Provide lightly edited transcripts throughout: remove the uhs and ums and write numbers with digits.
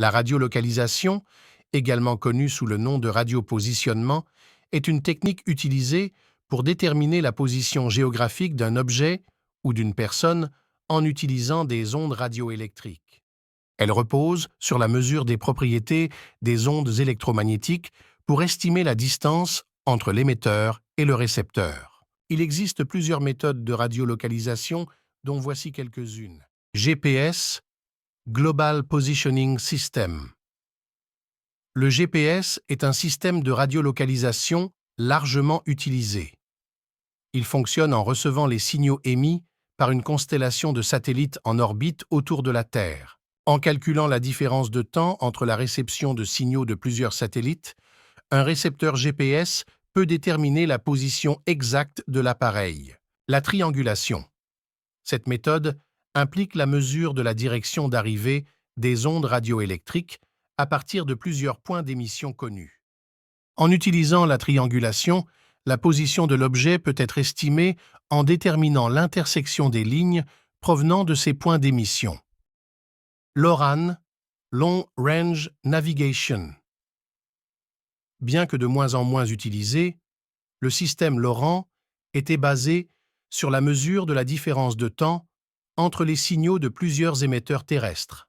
La radiolocalisation, également connue sous le nom de radiopositionnement, est une technique utilisée pour déterminer la position géographique d'un objet ou d'une personne en utilisant des ondes radioélectriques. Elle repose sur la mesure des propriétés des ondes électromagnétiques pour estimer la distance entre l'émetteur et le récepteur. Il existe plusieurs méthodes de radiolocalisation, dont voici quelques-unes. GPS, Global Positioning System. Le GPS est un système de radiolocalisation largement utilisé. Il fonctionne en recevant les signaux émis par une constellation de satellites en orbite autour de la Terre. En calculant la différence de temps entre la réception de signaux de plusieurs satellites, un récepteur GPS peut déterminer la position exacte de l'appareil. La triangulation. Cette méthode implique la mesure de la direction d'arrivée des ondes radioélectriques à partir de plusieurs points d'émission connus. En utilisant la triangulation, la position de l'objet peut être estimée en déterminant l'intersection des lignes provenant de ces points d'émission. LORAN, Long Range Navigation. Bien que de moins en moins utilisé, le système LORAN était basé sur la mesure de la différence de temps entre les signaux de plusieurs émetteurs terrestres.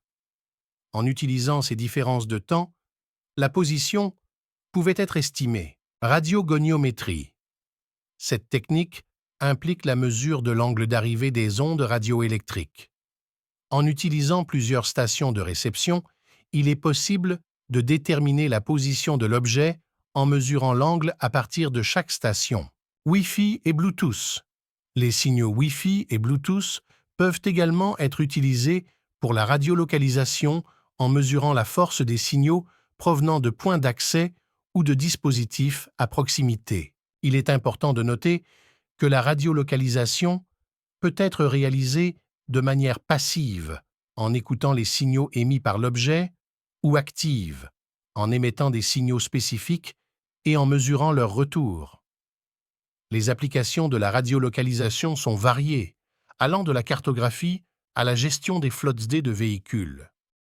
En utilisant ces différences de temps, la position pouvait être estimée. Radiogoniométrie. Cette technique implique la mesure de l'angle d'arrivée des ondes radioélectriques. En utilisant plusieurs stations de réception, il est possible de déterminer la position de l'objet en mesurant l'angle à partir de chaque station. Wi-Fi et Bluetooth. Les signaux Wi-Fi et Bluetooth peuvent également être utilisés pour la radiolocalisation en mesurant la force des signaux provenant de points d'accès ou de dispositifs à proximité. Il est important de noter que la radiolocalisation peut être réalisée de manière passive, en écoutant les signaux émis par l'objet, ou active, en émettant des signaux spécifiques et en mesurant leur retour. Les applications de la radiolocalisation sont variées, allant de la cartographie à la gestion des flottes de véhicules.